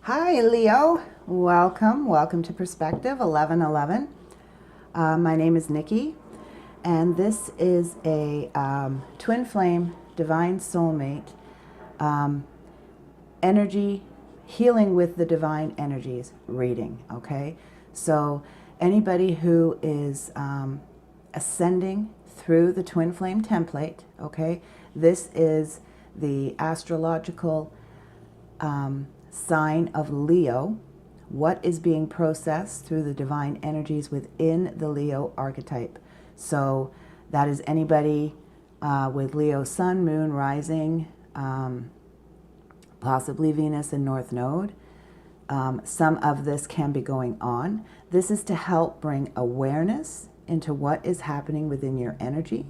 Hi, Leo. Welcome to Perspective 1111. My name is Nikki, and this is a twin flame divine soulmate energy healing with the divine energies reading. Okay, so anybody who is ascending through the twin flame template, okay, this is the astrological sign of Leo, what is being processed through the divine energies within the Leo archetype. So that is anybody with Leo sun, moon, rising, possibly Venus and North Node. Some of this can be going on. This is to help bring awareness into what is happening within your energy.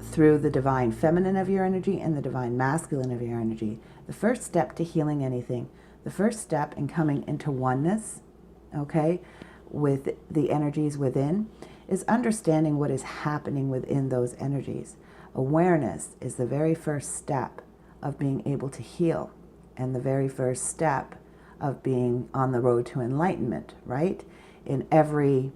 Through the divine feminine of your energy and the divine masculine of your energy. The first step to healing anything, the first step in coming into oneness, okay, with the energies within, is understanding what is happening within those energies. Awareness is the very first step of being able to heal and the very first step of being on the road to enlightenment, right? In every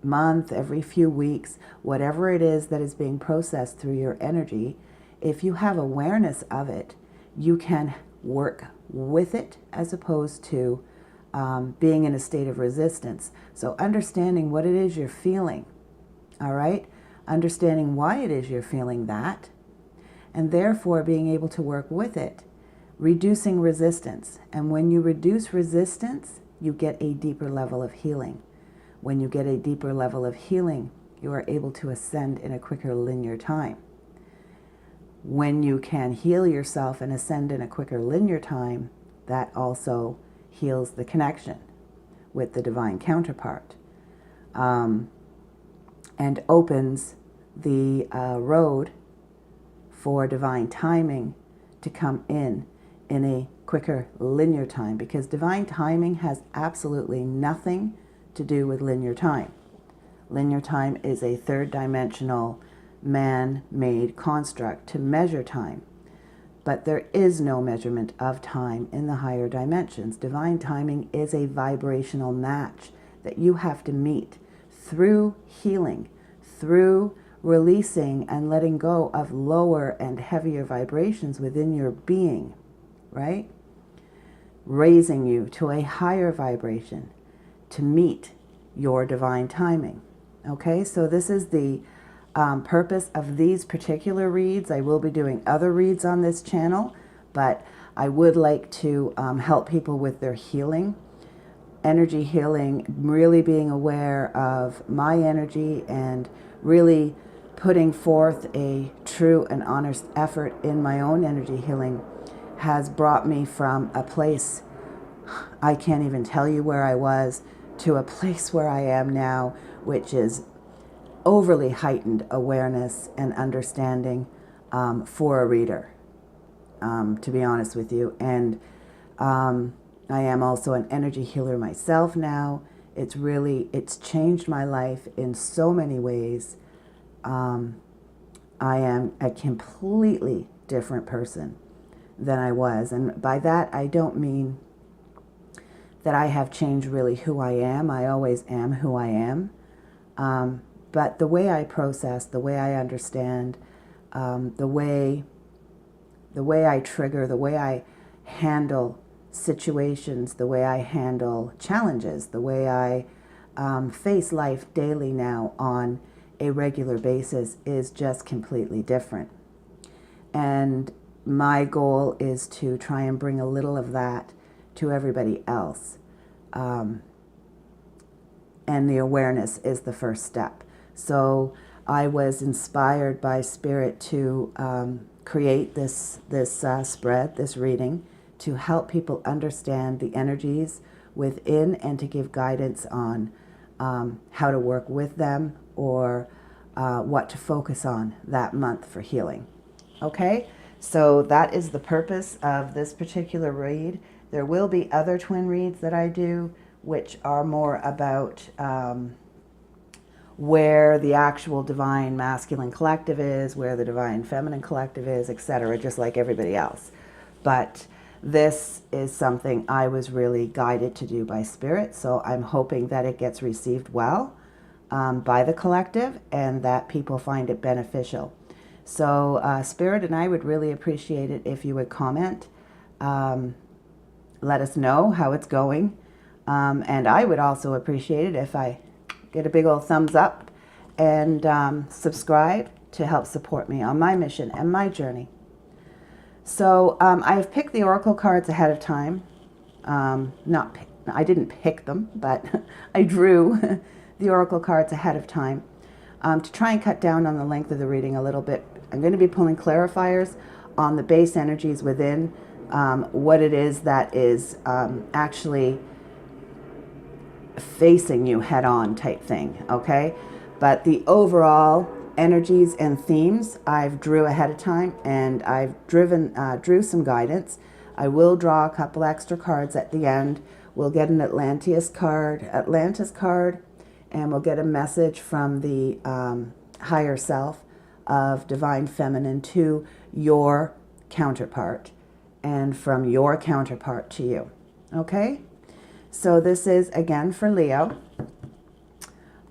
month, every few weeks, whatever it is that is being processed through your energy, if you have awareness of it, you can work with it as opposed to being in a state of resistance. So understanding what it is you're feeling, all right? Understanding why it is you're feeling that, and therefore being able to work with it, reducing resistance. And when you reduce resistance, you get a deeper level of healing. When you get a deeper level of healing, you are able to ascend in a quicker linear time. When you can heal yourself and ascend in a quicker linear time, that also heals the connection with the divine counterpart, and opens the road for divine timing to come in a quicker linear time, because divine timing has absolutely nothing to do with linear time. Linear time is a third dimensional man-made construct to measure time, but there is no measurement of time in the higher dimensions. Divine timing is a vibrational match that you have to meet through healing, through releasing and letting go of lower and heavier vibrations within your being, right? Raising you to a higher vibration to meet your divine timing. Okay, so this is the purpose of these particular reads. I will be doing other reads on this channel, but I would like to help people with their healing, energy healing, really being aware of my energy and really putting forth a true and honest effort in my own energy healing has brought me from a place, I can't even tell you where I was, to a place where I am now, which is overly heightened awareness and understanding for a reader, to be honest with you. And I am also an energy healer myself now. It's changed my life in so many ways. I am a completely different person than I was. And by that, I don't mean that I have changed really who I am. I always am who I am. But the way I process, the way I understand, the way I trigger, the way I handle situations, the way I handle challenges, the way I face life daily now on a regular basis is just completely different. And my goal is to try and bring a little of that to everybody else. And the awareness is the first step. So I was inspired by Spirit to create this spread, this reading, to help people understand the energies within and to give guidance on how to work with them or what to focus on that month for healing. Okay, so that is the purpose of this particular read. There will be other twin reads that I do, which are more about where the actual divine masculine collective is, where the divine feminine collective is, etc., just like everybody else. But this is something I was really guided to do by Spirit, so I'm hoping that it gets received well by the collective and that people find it beneficial. So Spirit and I would really appreciate it if you would comment. Let us know how it's going. And I would also appreciate it if I get a big old thumbs up and subscribe to help support me on my mission and my journey. So I've picked the oracle cards ahead of time. I didn't pick them, but I drew the oracle cards ahead of time to try and cut down on the length of the reading a little bit. I'm going to be pulling clarifiers on the base energies within, what it is that is actually facing you head on type thing, okay? But the overall energies and themes I've drew ahead of time, and I've drew some guidance. I will draw a couple extra cards at the end. We'll get an Atlantis card, and we'll get a message from the higher self of divine feminine to your counterpart, and from your counterpart to you, okay? So this is again for Leo.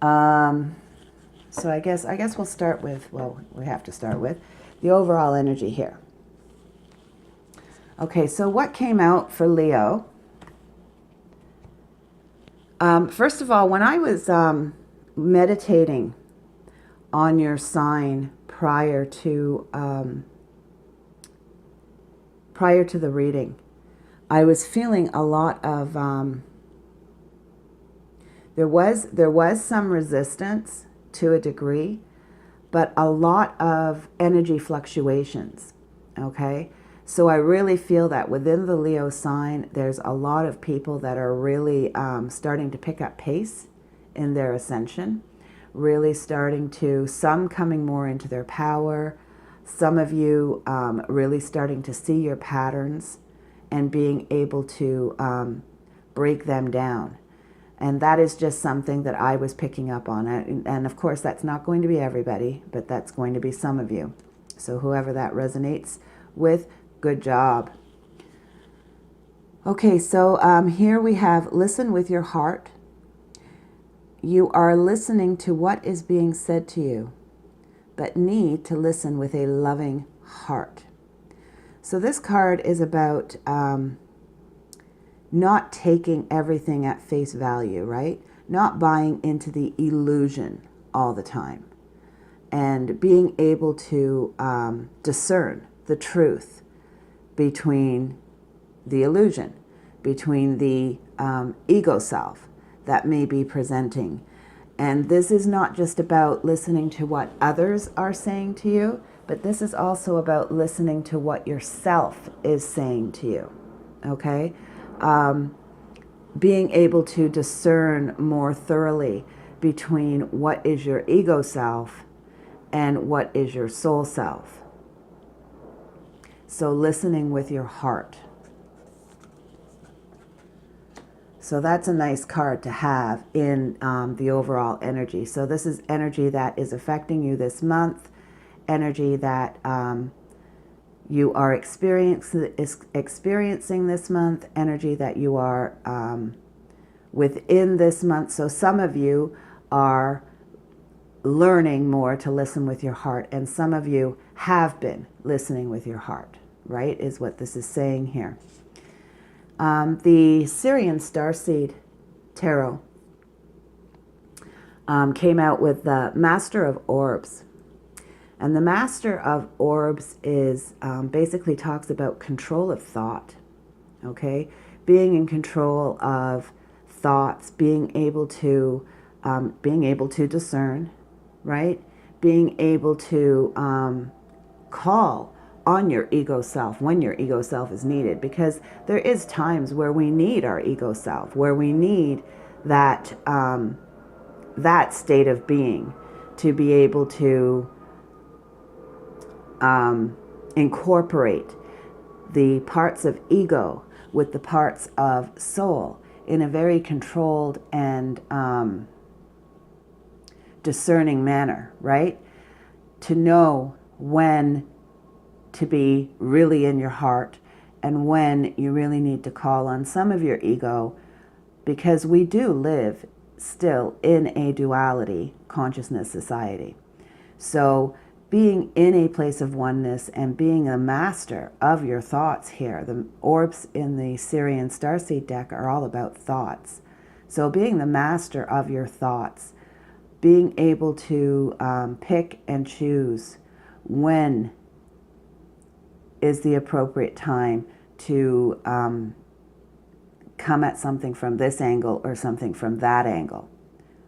So I guess we'll start with, well, we have to start with the overall energy here. Okay, so what came out for Leo? First of all, when I was meditating on your sign prior to the reading, I was feeling a lot of there was some resistance to a degree, but a lot of energy fluctuations, okay? So I really feel that within the Leo sign, there's a lot of people that are really starting to pick up pace in their ascension, really starting to, some coming more into their power, some of you really starting to see your patterns and being able to break them down. And that is just something that I was picking up on. And of course, that's not going to be everybody, but that's going to be some of you. So whoever that resonates with, good job. Okay, so here we have listen with your heart. You are listening to what is being said to you, but need to listen with a loving heart. So this card is about not taking everything at face value, right? Not buying into the illusion all the time, and being able to discern the truth between the illusion, between the ego self that may be presenting. And this is not just about listening to what others are saying to you, but this is also about listening to what yourself is saying to you, okay? Being able to discern more thoroughly between what is your ego self and what is your soul self. So listening with your heart. So that's a nice card to have in the overall energy. So this is energy that is affecting you this month, energy that you are experiencing this month, energy that you are within this month. So some of you are learning more to listen with your heart, and some of you have been listening with your heart, right, is what this is saying here. The Syrian Starseed Tarot came out with the Master of Orbs. And the Master of Orbs is basically talks about control of thought, okay? Being in control of thoughts, being able to discern, right? Being able to call on your ego self when your ego self is needed, because there is times where we need our ego self, where we need that that state of being to be able to incorporate the parts of ego with the parts of soul in a very controlled and discerning manner, right? To know when to be really in your heart and when you really need to call on some of your ego, because we do live still in a duality consciousness society. So being in a place of oneness and being a master of your thoughts here, the orbs in the Syrian starseed deck are all about thoughts. So being the master of your thoughts, being able to pick and choose when is the appropriate time to come at something from this angle or something from that angle,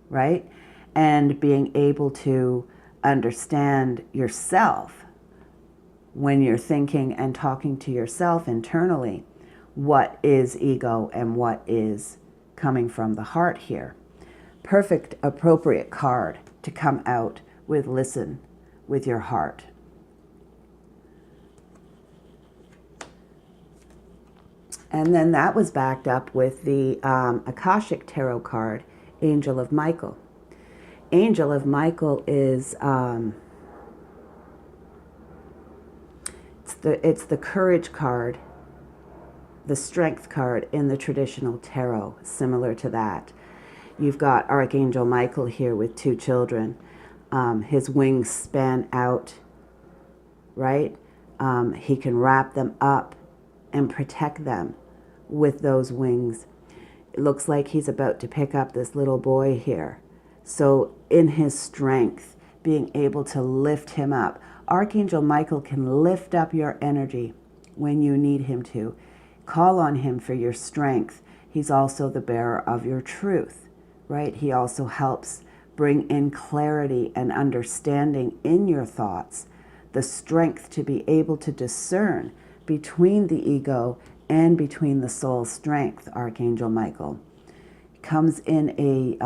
right? And being able to understand yourself when you're thinking and talking to yourself internally, what is ego and what is coming from the heart here. Perfect, appropriate card to come out with listen with your heart. And then that was backed up with the Akashic Tarot card, Angel of Michael. Angel of Michael is it's the courage card, the strength card in the traditional tarot, similar to that. You've got Archangel Michael here with two children. His wings span out, right? He can wrap them up and protect them with those wings. It looks like he's about to pick up this little boy here. So in his strength, being able to lift him up. Archangel Michael can lift up your energy when you need him to. Call on him for your strength. He's also the bearer of your truth, right? He also helps bring in clarity and understanding in your thoughts, the strength to be able to discern between the ego and between the soul's strength. Archangel Michael comes in a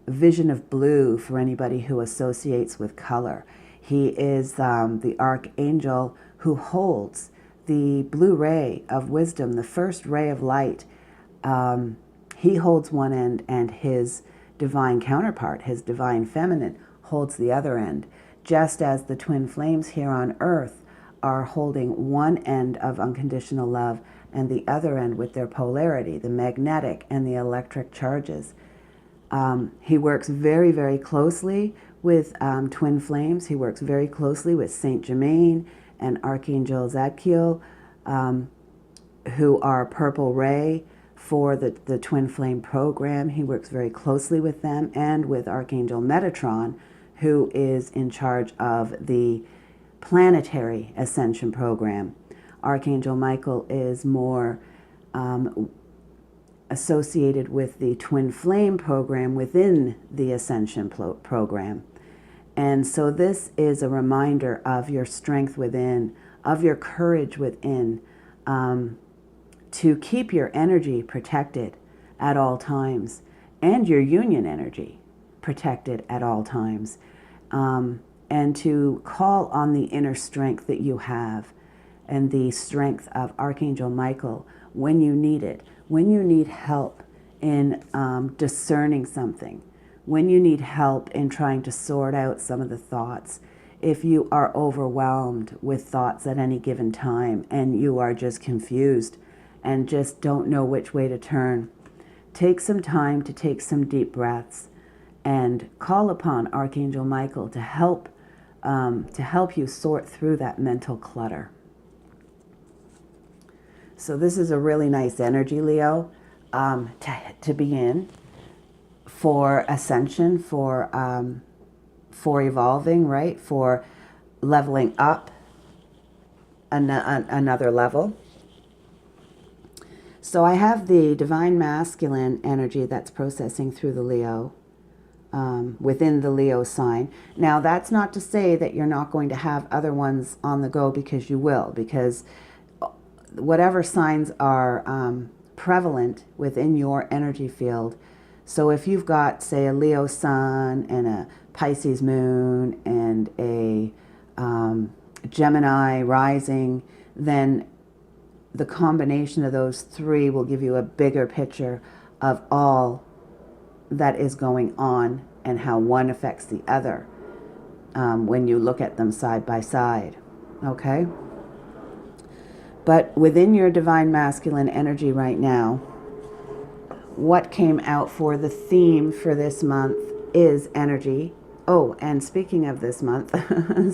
vision of blue for anybody who associates with color. He is the archangel who holds the blue ray of wisdom, the first ray of light. He holds one end, and his divine counterpart, his divine feminine, holds the other end, just as the twin flames here on earth are holding one end of unconditional love and the other end with their polarity, the magnetic and the electric charges. He works very, very closely with twin flames. He works very closely with Saint Germain and Archangel Zadkiel, who are purple ray for the twin flame program. He works very closely with them and with Archangel Metatron, who is in charge of the planetary ascension program. Archangel Michael is more associated with the twin flame program within the ascension program. And so this is a reminder of your strength within, of your courage within, to keep your energy protected at all times, and your union energy protected at all times, and to call on the inner strength that you have and the strength of Archangel Michael when you need it, when you need help in discerning something, when you need help in trying to sort out some of the thoughts. If you are overwhelmed with thoughts at any given time and you are just confused and just don't know which way to turn, take some time to take some deep breaths and call upon Archangel Michael to help you sort through that mental clutter. So this is a really nice energy, Leo, to be in for ascension, for evolving, right? For leveling up another level. So I have the divine masculine energy that's processing through the Leo, within the Leo sign. Now, that's not to say that you're not going to have other ones on the go, because you will, because whatever signs are prevalent within your energy field. So if you've got, say, a Leo sun and a Pisces moon and a Gemini rising, then the combination of those three will give you a bigger picture of all that is going on and how one affects the other when you look at them side by side. Okay? But within your divine masculine energy right now, what came out for the theme for this month is energy. Oh, and speaking of this month,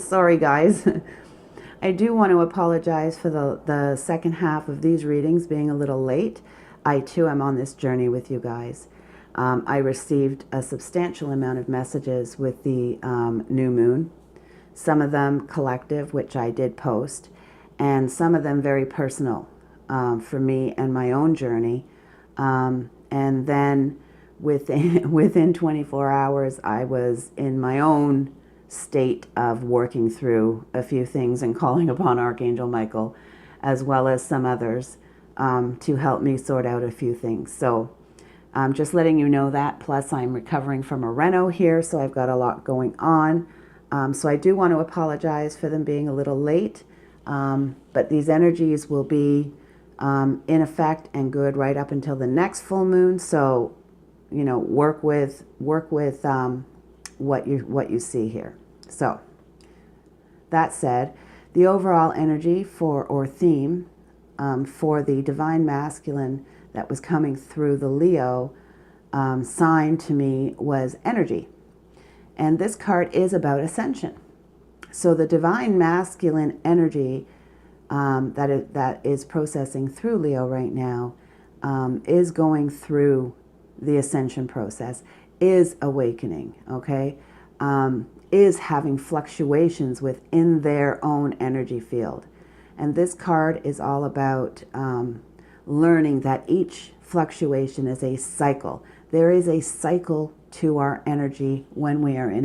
sorry guys, I do want to apologize for the second half of these readings being a little late. I too am on this journey with you guys. I received a substantial amount of messages with the new moon, some of them collective, which I did post, and some of them very personal for me and my own journey. And then within 24 hours, I was in my own state of working through a few things and calling upon Archangel Michael, as well as some others, to help me sort out a few things. So just letting you know that. Plus, I'm recovering from a reno here, so I've got a lot going on. So I do want to apologize for them being a little late, but these energies will be in effect and good right up until the next full moon. So, you know, work with what you see here. So, that said, the overall energy for or theme for the divine masculine that was coming through the Leo sign to me was energy, and this card is about ascension. So the divine masculine energy that is processing through Leo right now is going through the ascension process, is awakening, okay, is having fluctuations within their own energy field. And this card is all about learning that each fluctuation is a cycle. There is a cycle to our energy when we are in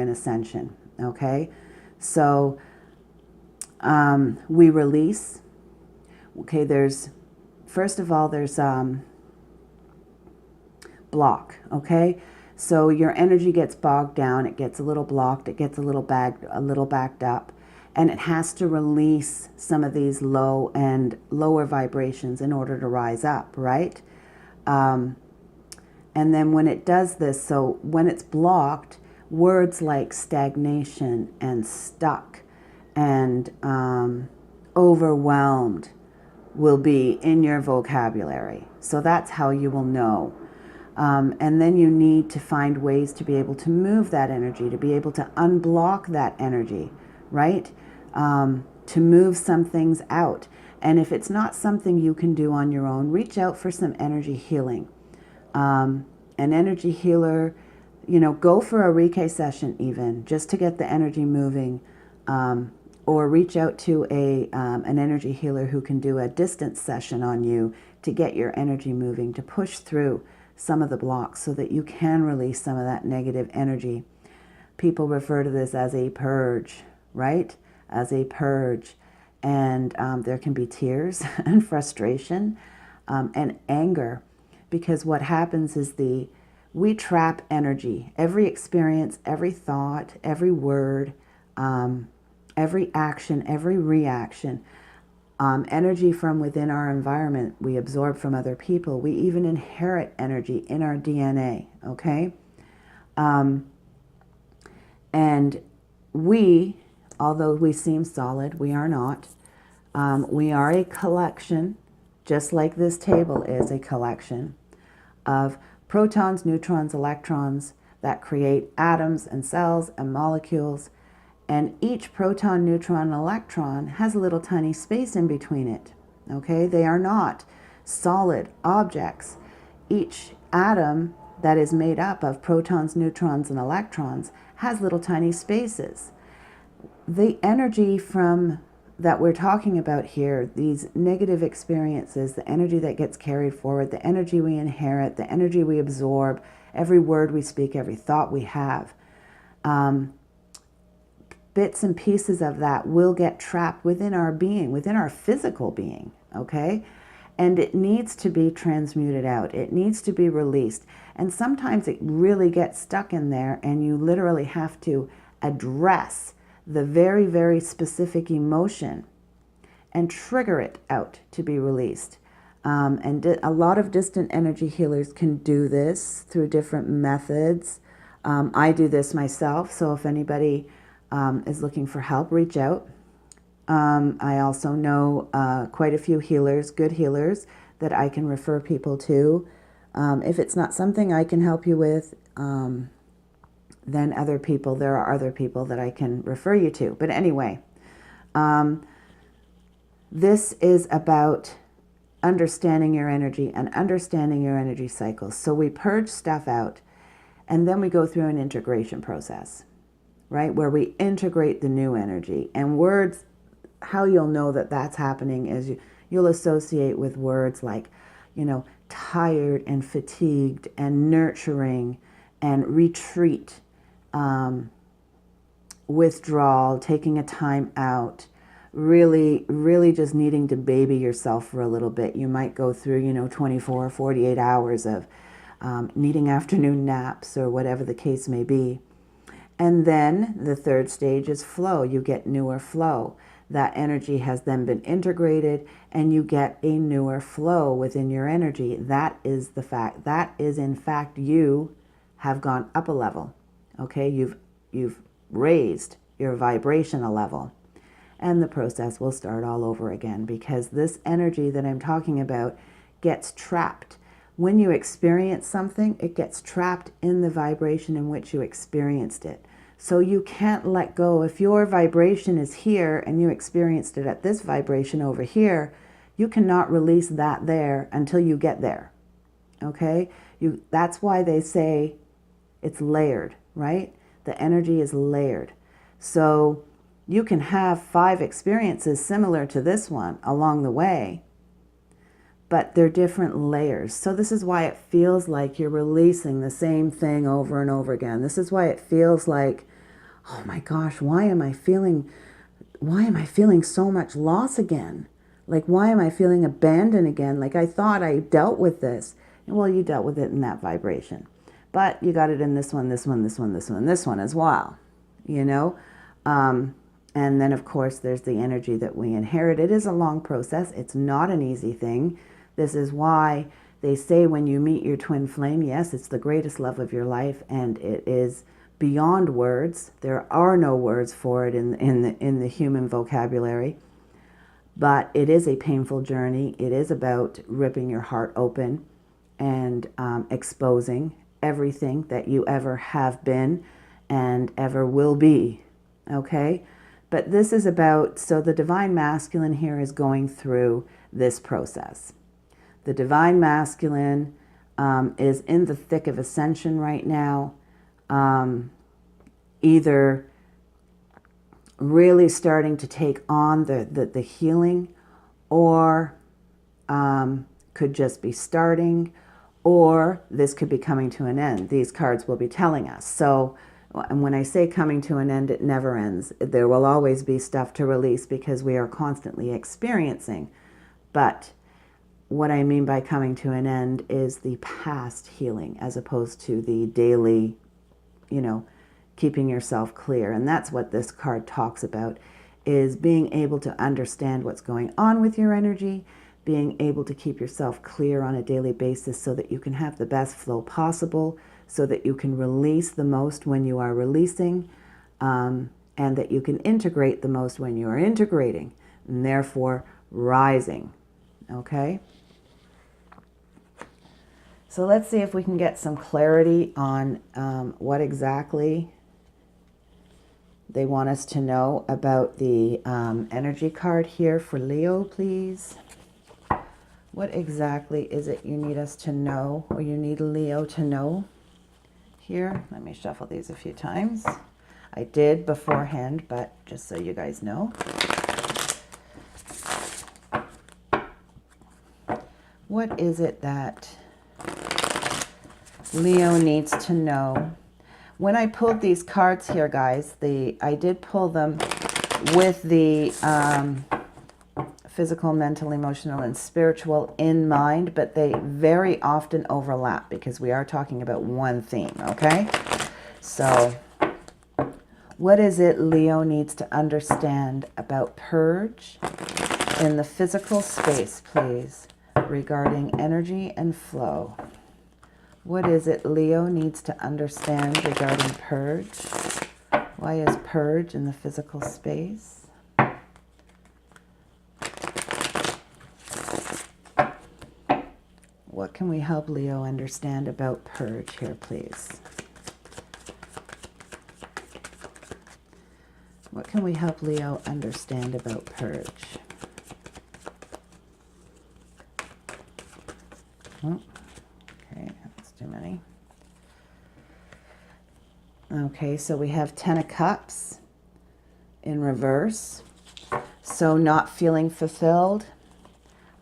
ascension, okay? So we release. Okay, there's, first of all, there's block, okay? So your energy gets bogged down, it gets a little blocked, it gets a little backed up, and it has to release some of these lower vibrations in order to rise up, right? And then when it does this, so when it's blocked, words like stagnation and stuck and overwhelmed will be in your vocabulary. So that's how you will know. And then you need to find ways to be able to move that energy, to be able to unblock that energy, right? To move some things out. And if it's not something you can do on your own, reach out for some energy healing. An energy healer, you know, go for a Reiki session even, just to get the energy moving, or reach out to an energy healer who can do a distance session on you to get your energy moving, to push through some of the blocks so that you can release some of that negative energy. People refer to this as a purge, right? As a purge. And there can be tears and frustration and anger, because what happens is we trap energy. Every experience, every thought, every word, every action, every reaction, energy from within our environment, we absorb from other people. We even inherit energy in our DNA, okay? And we, although we seem solid, we are not. We are a collection, just like this table is a collection of protons, neutrons, electrons that create atoms and cells and molecules. And each proton, neutron, and electron has a little tiny space in between it. Okay? They are not solid objects. Each atom that is made up of protons, neutrons, and electrons has little tiny spaces. The energy that we're talking about here, these negative experiences, the energy that gets carried forward, the energy we inherit, the energy we absorb, every word we speak, every thought we have, bits and pieces of that will get trapped within our being, within our physical being, okay? And it needs to be transmuted out. It needs to be released. And sometimes it really gets stuck in there, and you literally have to address the very, very specific emotion and trigger it out to be released. And a lot of distant energy healers can do this through different methods. I do this myself, so if anybody is looking for help, reach out. I also know quite a few healers, good healers, that I can refer people to. If it's not something I can help you with, then there are other people that I can refer you to. But anyway, this is about understanding your energy and understanding your energy cycles. So we purge stuff out, and then we go through an integration process, right? Where we integrate the new energy. And words, how you'll know that that's happening is you'll associate with words like, tired and fatigued and nurturing and retreat, withdrawal, taking a time out, really, really just needing to baby yourself for a little bit. You might go through, 24 or 48 hours of needing afternoon naps or whatever the case may be. And then the third stage is flow. You get newer flow. That energy has then been integrated and you get a newer flow within your energy. That is the fact. That is, in fact, you have gone up a level. Okay, you've raised your vibrational level. And the process will start all over again, because this energy that I'm talking about gets trapped. When you experience something, it gets trapped in the vibration in which you experienced it. So you can't let go. If your vibration is here and you experienced it at this vibration over here, you cannot release that there until you get there. Okay? That's why they say it's layered, right? The energy is layered. So you can have 5 experiences similar to this one along the way, but they're different layers. So this is why it feels like you're releasing the same thing over and over again. This is why it feels like, oh my gosh, why am I feeling so much loss again? Like, why am I feeling abandoned again? Like, I thought I dealt with this. Well, you dealt with it in that vibration, but you got it in this one, this one, this one, this one, this one as well, and then, of course, there's the energy that we inherit. It is a long process. It's not an easy thing. This is why they say when you meet your twin flame, yes, it's the greatest love of your life, and it is beyond words. There are no words for it in the human vocabulary, but it is a painful journey. It is about ripping your heart open and exposing everything that you ever have been and ever will be, okay? But this is about, so the Divine Masculine here is going through this process. The Divine Masculine is in the thick of ascension right now, either really starting to take on the healing, or could just be starting, or this could be coming to an end. These cards will be telling us. So, and when I say coming to an end, it never ends. There will always be stuff to release because we are constantly experiencing. But what I mean by coming to an end is the past healing as opposed to the daily, keeping yourself clear. And that's what this card talks about, is being able to understand what's going on with your energy, being able to keep yourself clear on a daily basis so that you can have the best flow possible, so that you can release the most when you are releasing, and that you can integrate the most when you are integrating, and therefore rising. Okay? So let's see if we can get some clarity on what exactly they want us to know about the energy card here for Leo, please. What exactly is it you need us to know, or you need Leo to know here? Let me shuffle these a few times. I did beforehand, but just so you guys know. What is it that Leo needs to know? When I pulled these cards here, guys, I did pull them with the physical, mental, emotional, and spiritual in mind, but they very often overlap because we are talking about one theme, okay? So what is it Leo needs to understand about purge in the physical space, please, regarding energy and flow? What is it Leo needs to understand regarding purge? Why is purge in the physical space? What can we help Leo understand about purge here, please? What can we help Leo understand about purge? Oh, okay, that's too many. Okay, so we have 10 of Cups in reverse. So not feeling fulfilled,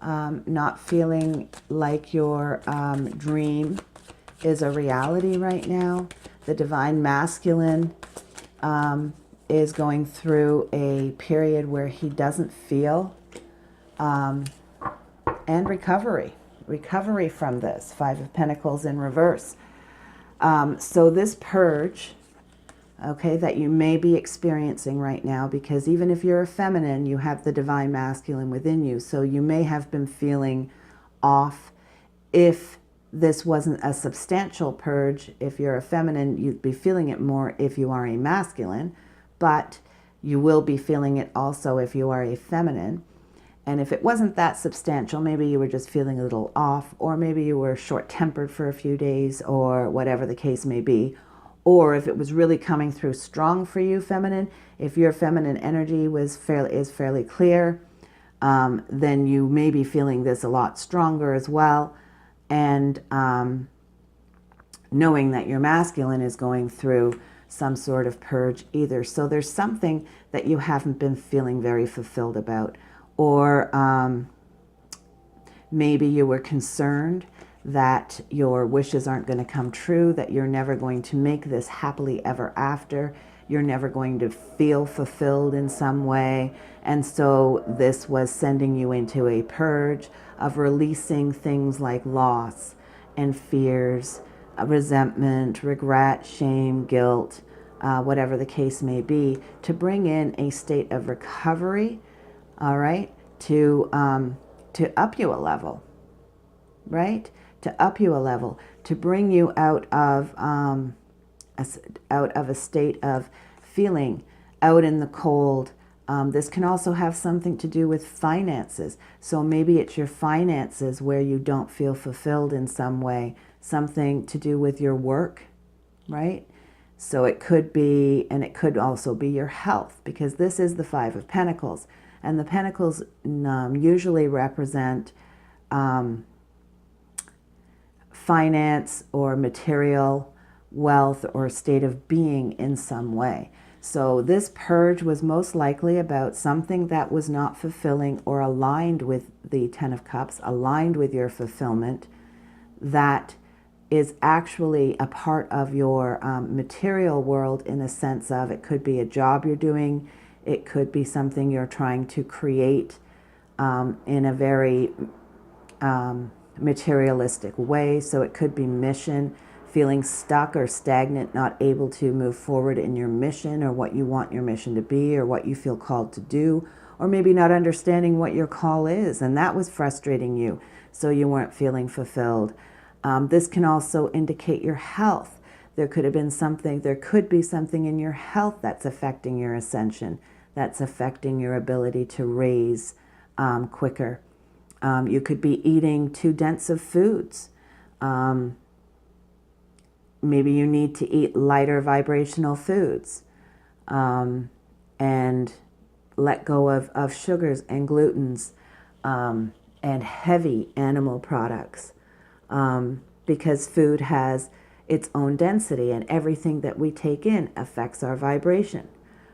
not feeling like your dream is a reality right now. The Divine Masculine is going through a period where he doesn't feel, and recovery from this. 5 of Pentacles in reverse. So this purge, okay, that you may be experiencing right now, because even if you're a feminine, you have the Divine Masculine within you. So you may have been feeling off. If this wasn't a substantial purge, if you're a feminine, you'd be feeling it more if you are a masculine, but you will be feeling it also if you are a feminine. And if it wasn't that substantial, maybe you were just feeling a little off, or maybe you were short-tempered for a few days, or whatever the case may be. Or if it was really coming through strong for you, feminine, if your feminine energy is fairly clear, then you may be feeling this a lot stronger as well. And knowing that your masculine is going through some sort of purge either. So there's something that you haven't been feeling very fulfilled about. Or maybe you were concerned that your wishes aren't going to come true, that you're never going to make this happily ever after, you're never going to feel fulfilled in some way. And so this was sending you into a purge of releasing things like loss and fears, resentment, regret, shame, guilt, whatever the case may be, to bring in a state of recovery, all right, to up you a level, right? To up you a level, to bring you out of a state of feeling out in the cold. This can also have something to do with finances. So maybe it's your finances where you don't feel fulfilled in some way, something to do with your work, right? So it could be, and it could also be your health, because this is the 5 of Pentacles. And the Pentacles usually represent finance or material wealth or state of being in some way. So this purge was most likely about something that was not fulfilling or aligned with the 10 of Cups, aligned with your fulfillment, that is actually a part of your material world, in a sense of, it could be a job you're doing, it could be something you're trying to create in a very materialistic way. So it could be mission, feeling stuck or stagnant, not able to move forward in your mission or what you want your mission to be or what you feel called to do, or maybe not understanding what your call is, and that was frustrating you, so you weren't feeling fulfilled. This can also indicate your health. There could be something in your health that's affecting your ascension, that's affecting your ability to raise quicker. You could be eating too dense of foods. Maybe you need to eat lighter vibrational foods and let go of sugars and glutens and heavy animal products, because food has its own density, and everything that we take in affects our vibration,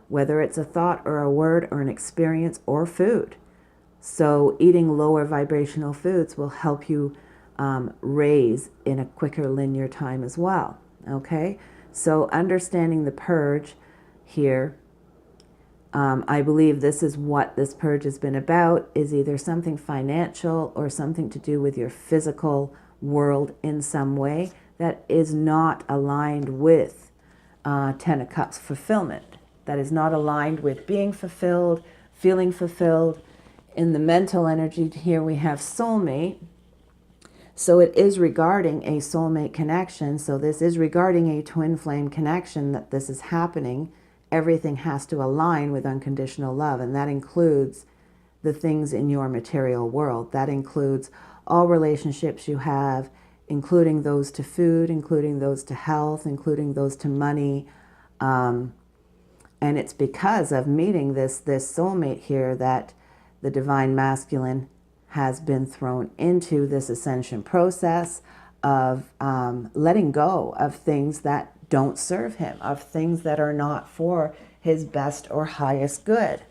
whether it's a thought or a word or an experience or food. So eating lower vibrational foods will help you raise in a quicker linear time as well. Okay, so understanding the purge here, I believe this is what this purge has been about, is either something financial or something to do with your physical world in some way that is not aligned with 10 of Cups fulfillment, that is not aligned with being fulfilled, feeling fulfilled. In the mental energy here we have soulmate. So it is regarding a soulmate connection. So this is regarding a twin flame connection that this is happening. Everything has to align with unconditional love, and that includes the things in your material world. That includes all relationships you have, including those to food, including those to health, including those to money. And it's because of meeting this soulmate here that the divine masculine has been thrown into this ascension process of letting go of things that don't serve him, of things that are not for his best or highest good.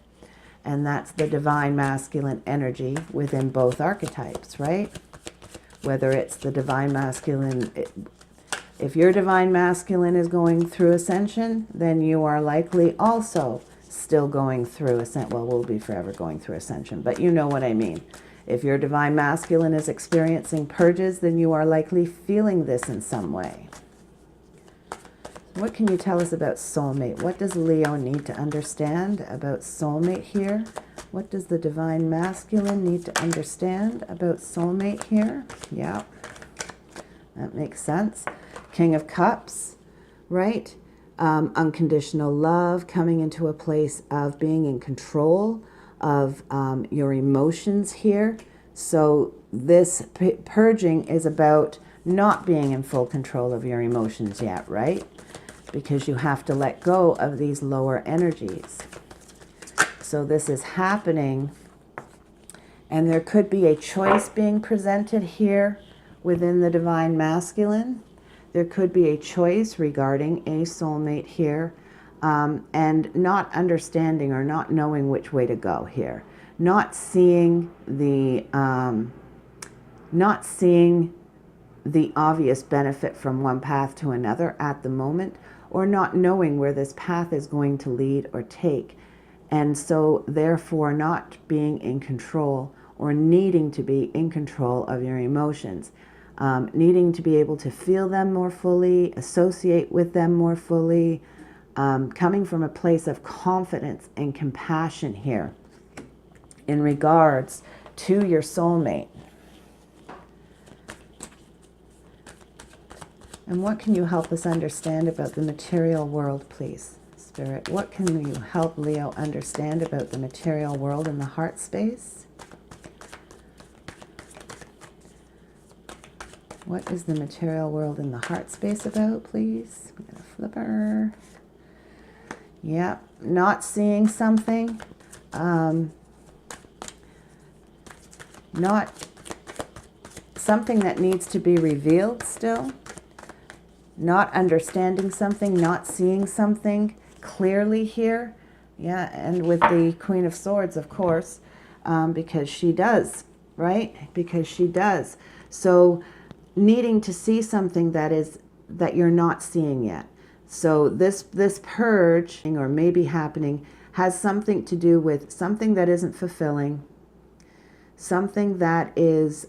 And that's the divine masculine energy within both archetypes, right? Whether it's the divine masculine, if your divine masculine is going through ascension, then you are likely also still going through ascension. Well, we'll be forever going through ascension, but you know what I mean. If your divine masculine is experiencing purges, then you are likely feeling this in some way. What can you tell us about soulmate? What does Leo need to understand about soulmate here? What does the divine masculine need to understand about soulmate here? Yeah, that makes sense. King of Cups, right? Unconditional love, coming into a place of being in control of your emotions here. So this purging is about not being in full control of your emotions yet, right? Because you have to let go of these lower energies. So this is happening, and there could be a choice being presented here within the divine masculine. There could be a choice regarding a soulmate here, and not understanding or not knowing which way to go here. Not seeing the obvious benefit from one path to another at the moment, or not knowing where this path is going to lead or take. And so therefore not being in control or needing to be in control of your emotions. Needing to be able to feel them more fully, associate with them more fully, coming from a place of confidence and compassion here in regards to your soulmate. And what can you help us understand about the material world, please, Spirit? What can you help Leo understand about the material world in the heart space? What is the material world in the heart space about, please? We got a flipper. Yeah, not seeing something. Not something that needs to be revealed still. Not understanding something, not seeing something clearly here. Yeah, and with the Queen of Swords, of course, because she does, right? Because she does. So needing to see something that you're not seeing yet. So this purge, or maybe happening, has something to do with something that isn't fulfilling, something that is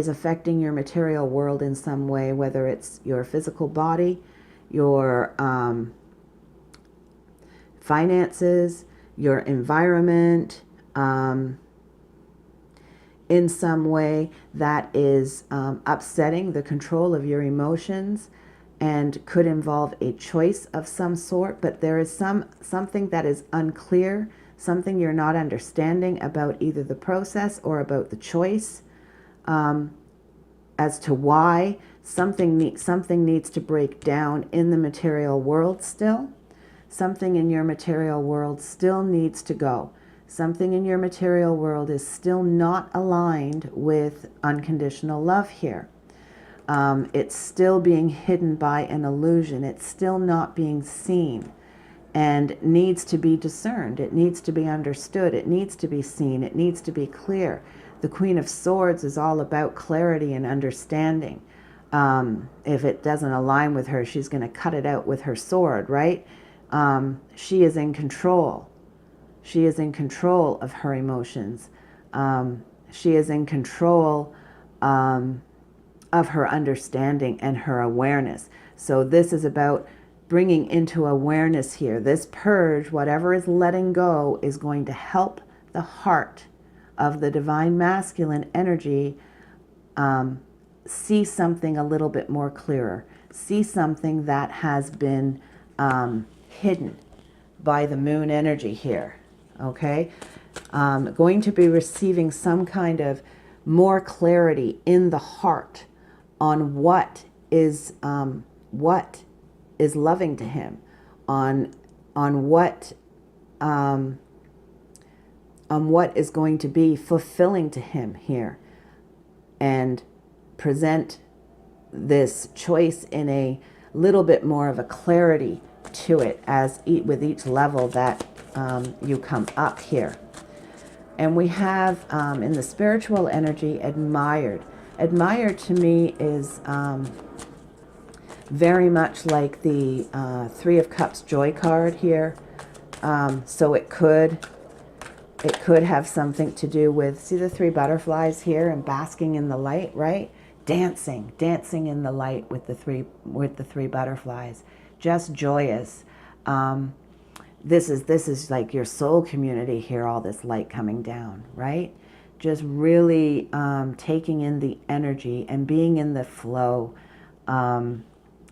affecting your material world in some way, whether it's your physical body, your finances, your environment, in some way that is upsetting the control of your emotions, and could involve a choice of some sort. But there is something that is unclear, something you're not understanding about either the process or about the choice, as to why something needs to break down in the material world still. Something in your material world still needs to go. Something in your material world is still not aligned with unconditional love here. It's still being hidden by an illusion. It's still not being seen and needs to be discerned. It needs to be understood. It needs to be seen. It needs to be clear. The Queen of Swords is all about clarity and understanding. If it doesn't align with her, she's going to cut it out with her sword, right? She is in control. She is in control of her emotions. She is in control of her understanding and her awareness. So this is about bringing into awareness here. This purge, whatever is letting go, is going to help the heart of the divine masculine energy see something a little bit more clearer, see something that has been hidden by the moon energy here, okay? Going to be receiving some kind of more clarity in the heart on what is loving to him, on what is going to be fulfilling to him here, and present this choice in a little bit more of a clarity to it as with each level that you come up here. And we have in the spiritual energy, admired. Admired to me is very much like the Three of Cups joy card here. So it could have something to do with, see the three butterflies here and basking in the light, right? Dancing in the light with the three butterflies, just joyous. This is like your soul community here, all this light coming down, right? Just really taking in the energy and being in the flow. And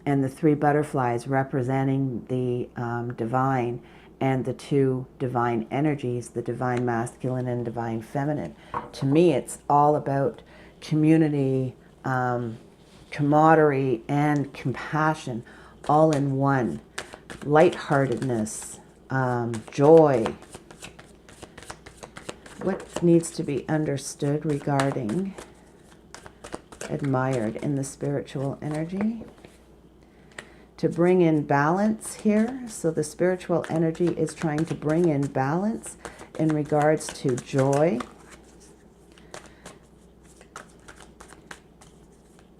the three butterflies representing the divine, and the two divine energies, the divine masculine and divine feminine. To me, it's all about community, camaraderie, and compassion, all in one. Lightheartedness, joy. What needs to be understood regarding admired in the spiritual energy? To bring in balance here. So the spiritual energy is trying to bring in balance in regards to joy,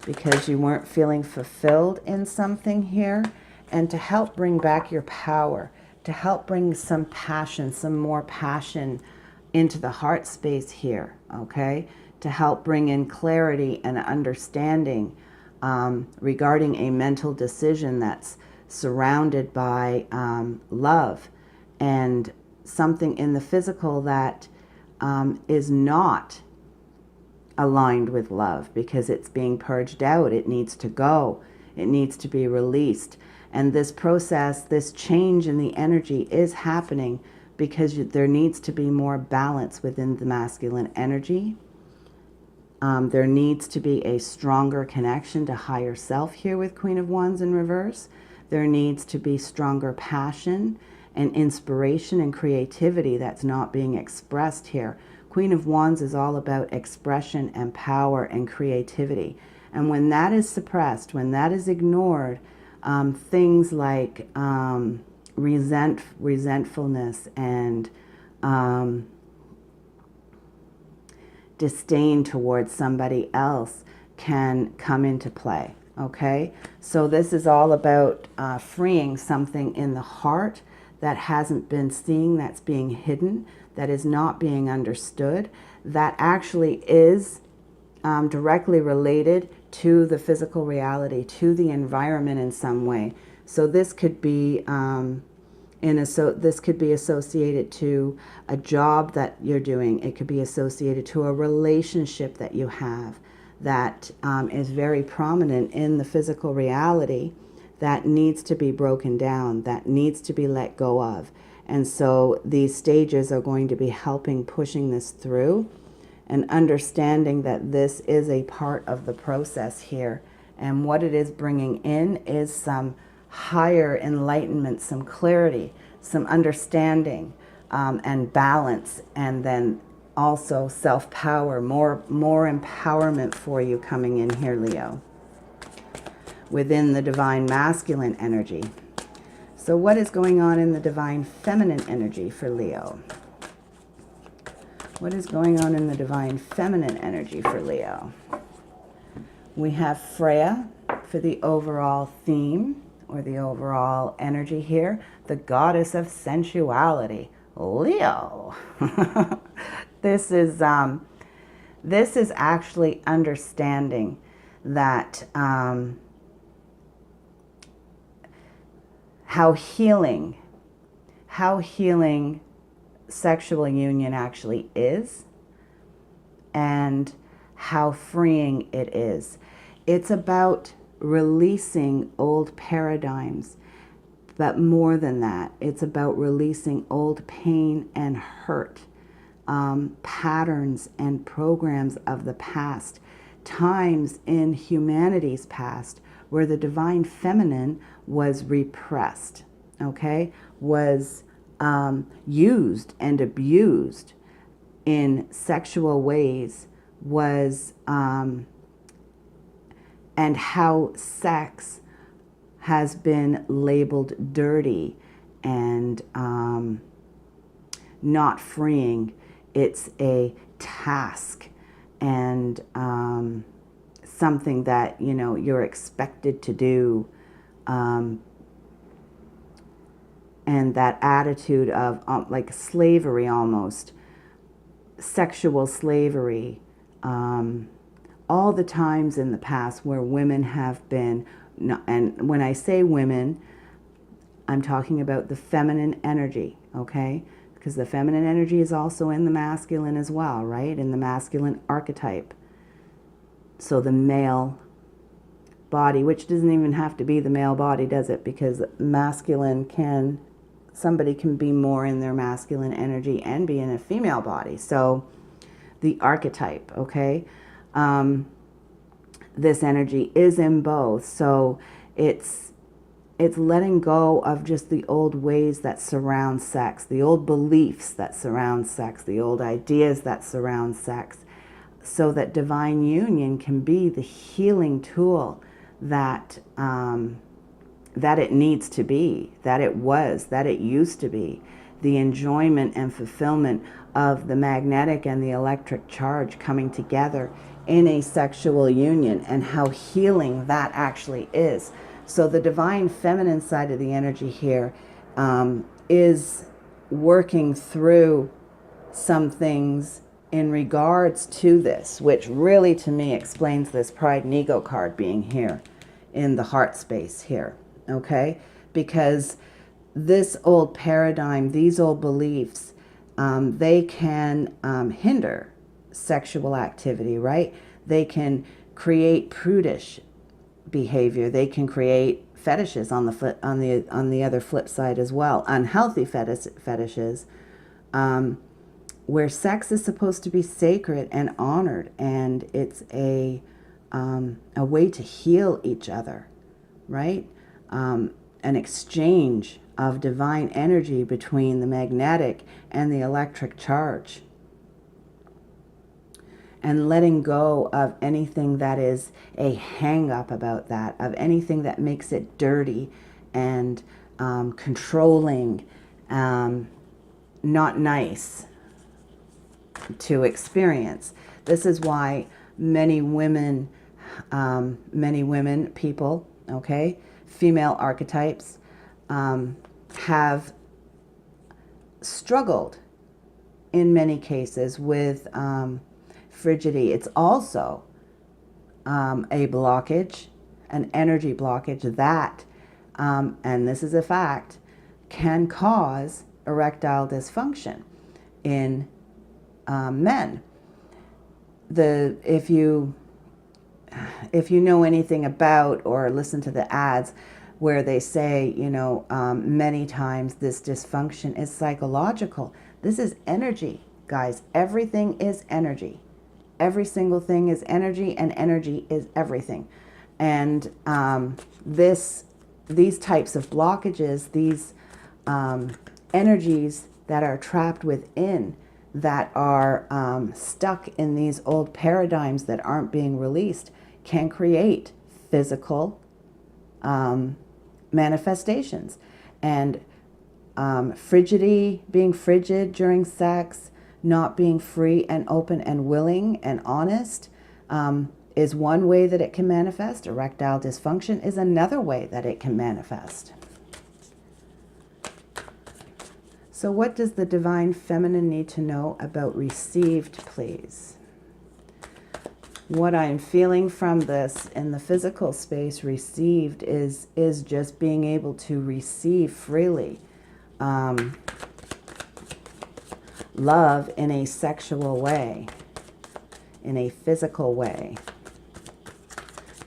because you weren't feeling fulfilled in something here, and to help bring back your power, to help bring some passion, some more passion into the heart space here, okay? To help bring in clarity and understanding regarding a mental decision that's surrounded by love, and something in the physical that is not aligned with love, because it's being purged out. It needs to go. It needs to be released. And this process, this change in the energy is happening because there needs to be more balance within the masculine energy. There needs to be a stronger connection to higher self here with Queen of Wands in reverse. There needs to be stronger passion and inspiration and creativity that's not being expressed here. Queen of Wands is all about expression and power and creativity. And when that is suppressed, when that is ignored, things like resentfulness and disdain towards somebody else can come into play, okay? So this is all about freeing something in the heart that hasn't been seen, that's being hidden, that is not being understood, that actually is directly related to the physical reality, to the environment in some way. So this could be this could be associated to a job that you're doing. It could be associated to a relationship that you have that is very prominent in the physical reality, that needs to be broken down, that needs to be let go of. And so these stages are going to be helping pushing this through, and understanding that this is a part of the process here. And what it is bringing in is some higher enlightenment, some clarity, some understanding, and balance, and then also self-power, more empowerment for you coming in here, Leo, within the divine masculine energy. So what is going on in the divine feminine energy for Leo? What is going on in the divine feminine energy for Leo? We have Freya for the overall theme, or the overall energy here, the goddess of sensuality, Leo. This is actually understanding that how healing sexual union actually is, and how freeing it is. It's about releasing old paradigms, but more than that, it's about releasing old pain and hurt, patterns and programs of the past, times in humanity's past where the divine feminine was repressed, okay, was used and abused in sexual ways, was and how sex has been labeled dirty and not freeing. It's a task and something that, you know, you're expected to do, and that attitude of like slavery, almost sexual slavery, all the times in the past where women have been, and when I say women, I'm talking about the feminine energy, okay? Because the feminine energy is also in the masculine as well, right? In the masculine archetype. So the male body, which doesn't even have to be the male body, does it? Because masculine can, somebody can be more in their masculine energy and be in a female body. So the archetype, okay? This energy is in both. So it's letting go of just the old ways that surround sex, the old beliefs that surround sex, the old ideas that surround sex, so that divine union can be the healing tool that that it needs to be, that it was, that it used to be. The enjoyment and fulfillment of the magnetic and the electric charge coming together in a sexual union, and how healing that actually is. So the divine feminine side of the energy here is working through some things in regards to this, which really to me explains this Pride and Ego card being here in the heart space here, okay? Because this old paradigm, these old beliefs, they can hinder sexual activity, right? They can create prudish behavior. They can create fetishes on the other flip side as well, unhealthy fetishes, where sex is supposed to be sacred and honored, and it's a way to heal each other, right? An exchange of divine energy between the magnetic and the electric charge, and letting go of anything that is a hang-up about that, of anything that makes it dirty and controlling, not nice to experience. This is why many women, people, okay, female archetypes, have struggled in many cases with frigidity. It's also a blockage, an energy blockage that, and this is a fact, can cause erectile dysfunction in men. If you know anything about or listen to the ads where they say, you know, many times this dysfunction is psychological. This is energy, guys. Everything is energy. Every single thing is energy, and energy is everything. And these types of blockages, these energies that are trapped within, that are stuck in these old paradigms that aren't being released, can create physical manifestations. And frigidity, being frigid during sex, not being free and open and willing and honest, is one way that it can manifest. Erectile dysfunction is another way that it can manifest. So what does the divine feminine need to know about received, please? What I'm feeling from this in the physical space, received, is just being able to receive freely love in a sexual way, in a physical way.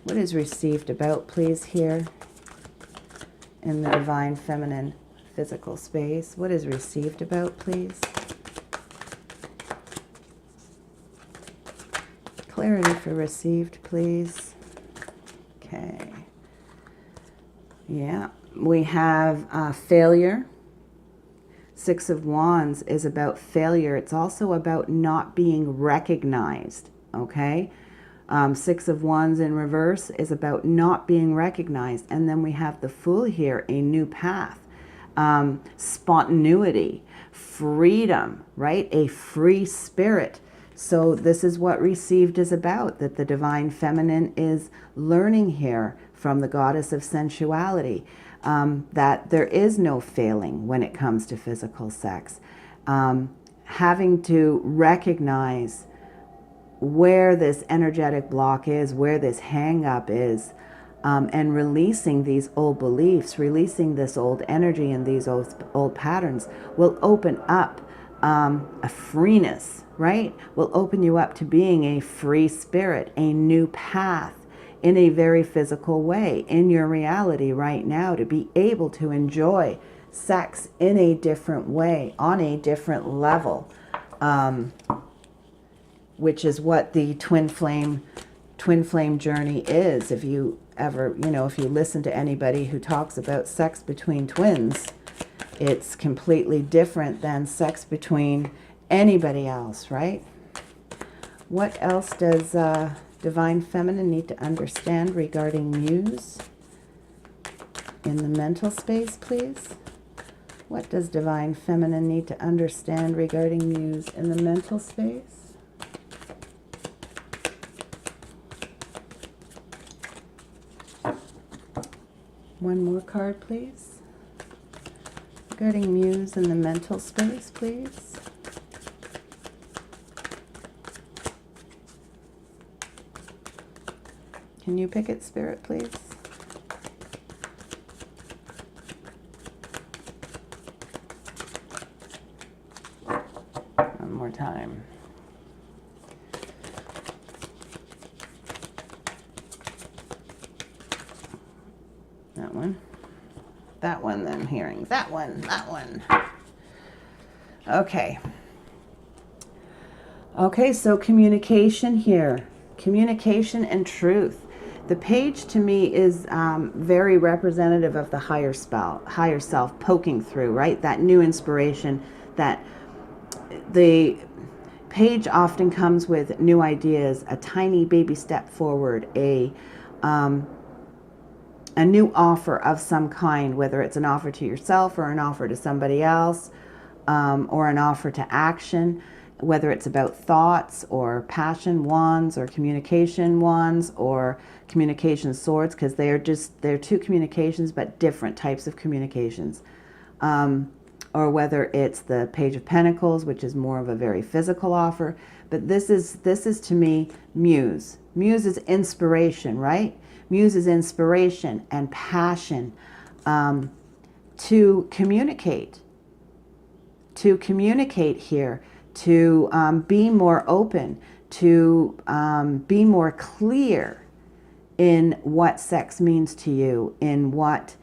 What is received about, please, here in the Divine Feminine physical space? What is received about, please? Clarity for received, please. Okay. Yeah, we have failure. Six of Wands is about failure. It's also about not being recognized, okay? Six of Wands in reverse is about not being recognized. And then we have the Fool here, a new path, spontaneity, freedom, right? A free spirit. So this is what received is about, that the Divine Feminine is learning here from the Goddess of Sensuality, that there is no failing when it comes to physical sex. Having to recognize where this energetic block is, where this hang up is, and releasing these old beliefs, releasing this old energy and these old patterns will open up a freeness, right? Will open you up to being a free spirit, a new path in a very physical way in your reality right now, to be able to enjoy sex in a different way, on a different level, which is what the twin flame journey is. If you ever, if you listen to anybody who talks about sex between twins, it's completely different than sex between anybody else, right? What else does Divine Feminine need to understand regarding Muse in the mental space, please? What does Divine Feminine need to understand regarding Muse in the mental space? One more card, please. Regarding Muse in the mental space, please. Can you pick it, Spirit, please? One more time. That one. That one, then hearing. That one. That one. Okay. Okay, so communication here. Communication and truth. The page to me is very representative of the higher self poking through, right? That new inspiration, that the page often comes with new ideas, a tiny baby step forward, a new offer of some kind, whether it's an offer to yourself or an offer to somebody else, or an offer to action, whether it's about thoughts or passion wands or communication wands or communication swords, because they're two communications but different types of communications. Or whether it's the Page of Pentacles, which is more of a very physical offer. But this is to me Muse. Muse is inspiration, right? Muse is inspiration and passion to communicate. To communicate here, to be more open, to be more clear in what sex means to you, in what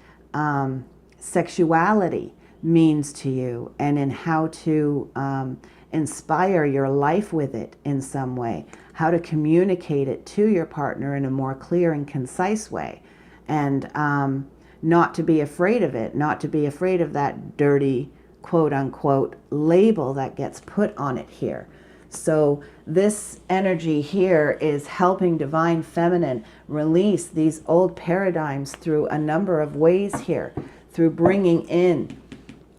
sexuality means to you, and in how to inspire your life with it in some way, how to communicate it to your partner in a more clear and concise way, and not to be afraid of it, not to be afraid of that dirty quote-unquote label that gets put on it here. So this energy here is helping Divine Feminine release these old paradigms through a number of ways here, through bringing in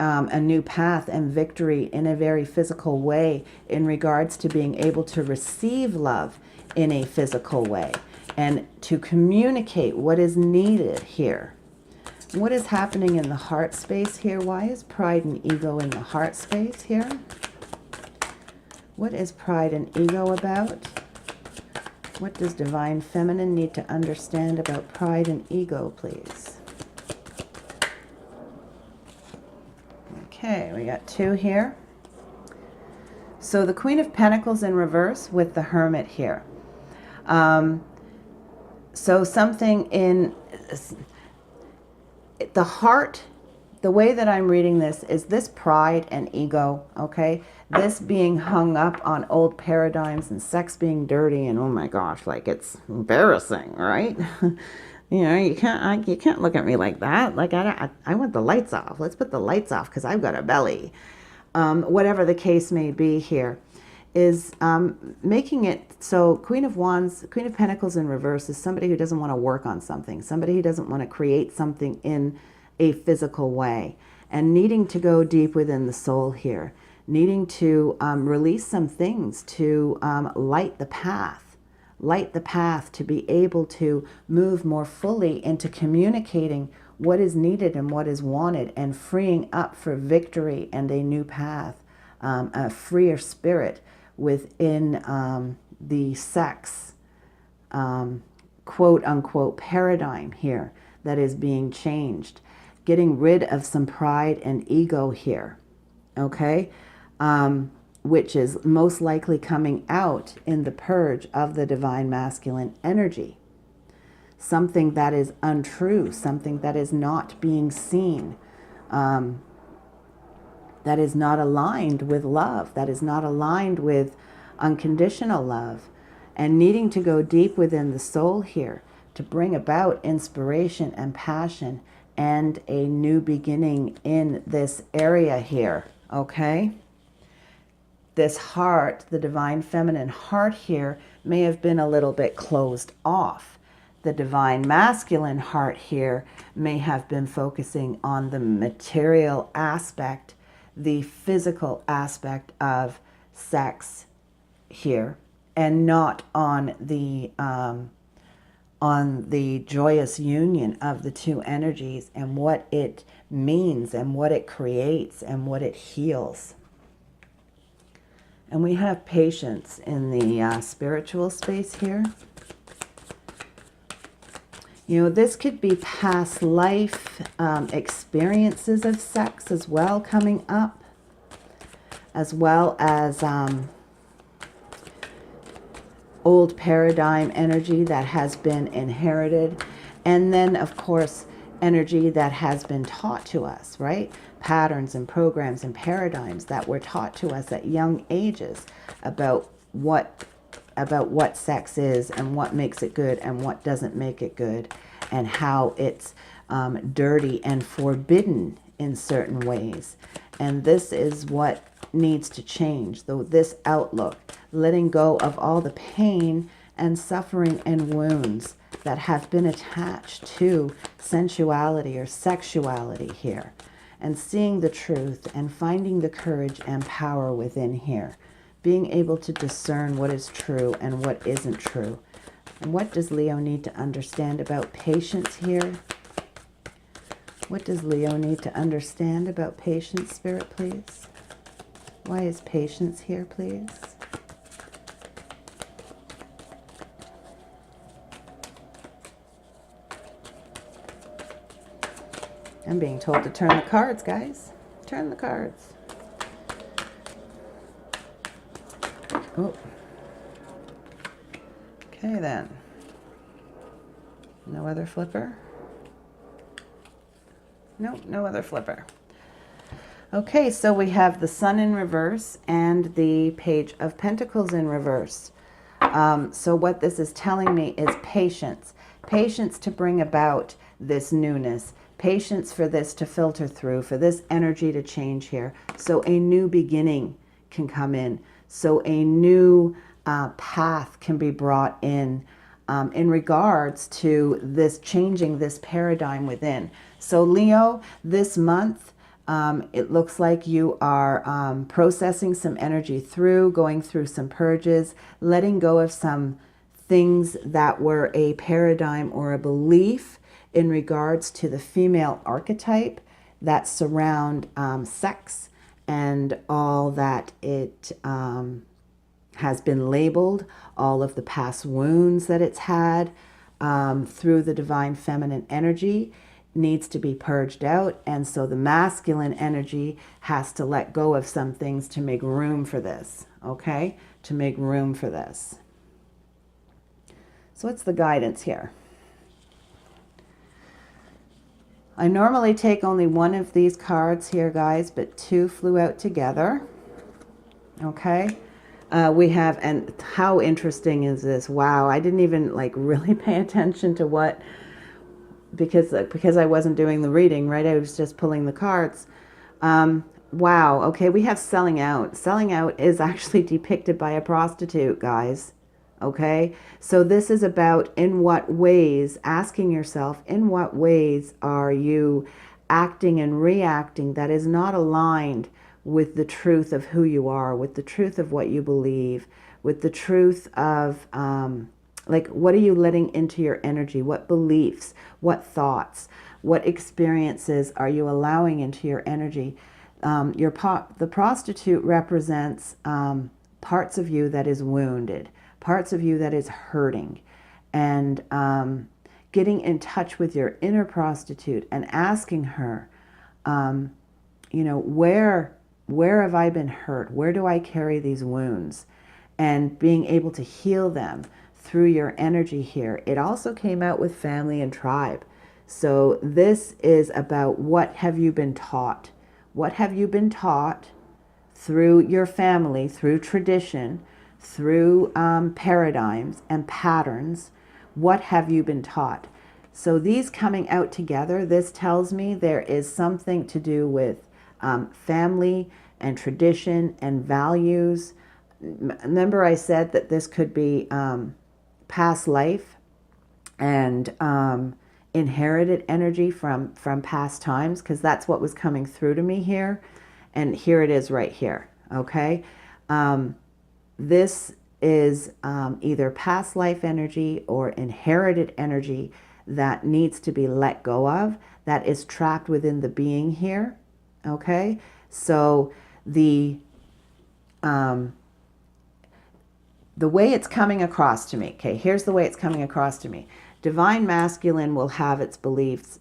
a new path and victory in a very physical way in regards to being able to receive love in a physical way and to communicate what is needed here. What is happening in the heart space here? Why is pride and ego in the heart space here? What is pride and ego about? What does Divine Feminine need to understand about pride and ego, please? Okay, we got two here. So the Queen of Pentacles in reverse with the Hermit here. So something in the heart, the way that I'm reading this is this pride and ego, okay? This being hung up on old paradigms and sex being dirty and oh my gosh, like it's embarrassing, right? You know, you can't look at me like that. Like I want the lights off. Let's put the lights off because I've got a belly. Whatever the case may be here, is making it so Queen of Wands, Queen of Pentacles in reverse is somebody who doesn't want to work on something, somebody who doesn't want to create something in a physical way, and needing to go deep within the soul here, needing to release some things to light the path to be able to move more fully into communicating what is needed and what is wanted, and freeing up for victory and a new path, a freer spirit within the sex quote unquote paradigm here that is being changed, getting rid of some pride and ego here, okay, which is most likely coming out in the purge of the divine masculine energy. Something that is untrue, something that is not being seen, that is not aligned with love, that is not aligned with unconditional love, and needing to go deep within the soul here to bring about inspiration and passion and a new beginning in this area here, okay? This heart, the divine feminine heart here, may have been a little bit closed off. The divine masculine heart here may have been focusing on the material aspect, the physical aspect of sex here, and not on the joyous union of the two energies and what it means and what it creates and what it heals. And we have patience in the spiritual space here. You know, this could be past life experiences of sex as well coming up, as well as old paradigm energy that has been inherited. And then, of course, energy that has been taught to us, right? Patterns and programs and paradigms that were taught to us at young ages about what sex is and what makes it good and what doesn't make it good, and how it's dirty and forbidden in certain ways. And this is what needs to change, though, this outlook, letting go of all the pain and suffering and wounds that have been attached to sensuality or sexuality here, and seeing the truth and finding the courage and power within here, being able to discern what is true and what isn't true. And what does Leo need to understand about patience here? What does Leo need to understand about patience, Spirit, please? Why is patience here, please? I'm being told to turn the cards, guys. Turn the cards. Oh. Okay, then. No other flipper? Nope, no other flipper. Okay, so we have the Sun in reverse and the Page of Pentacles in reverse. So what this is telling me is patience. Patience to bring about this newness. Patience for this to filter through, for this energy to change here. So a new beginning can come in. So a new path can be brought in regards to this changing this paradigm within. So Leo, this month, it looks like you are processing some energy through, going through some purges, letting go of some things that were a paradigm or a belief in regards to the female archetype that surround sex and all that it has been labeled, all of the past wounds that it's had through the divine feminine energy. needs to be purged out. And so the masculine energy has to let go of some things to make room for this, okay? To make room for this. So what's the guidance here? I normally take only one of these cards here, guys, but two flew out together. Okay. We have, and how interesting is this? Wow, I didn't even like really pay attention to what, because I wasn't doing the reading, right? I was just pulling the cards. Wow. Okay, we have selling out. Selling out is actually depicted by a prostitute, guys. Okay, so this is about in what ways, asking yourself, in what ways are you acting and reacting that is not aligned with the truth of who you are, with the truth of what you believe, with the truth of, like, what are you letting into your energy? What beliefs, what thoughts, what experiences are you allowing into your energy? The prostitute represents parts of you that is wounded, parts of you that is hurting, and getting in touch with your inner prostitute and asking her, you know, where have I been hurt? Where do I carry these wounds? And being able to heal them through your energy here. It also came out with family and tribe. So this is about what have you been taught? What have you been taught through your family, through tradition, through paradigms and patterns? What have you been taught? So these coming out together, this tells me there is something to do with family and tradition and values. Remember I said that this could be past life and inherited energy from past times, because that's what was coming through to me here. And here it is right here, okay? This is either past life energy or inherited energy that needs to be let go of, that is trapped within the being here, okay? So the way it's coming across to me, okay, here's the way it's coming across to me. Divine masculine will have its beliefs.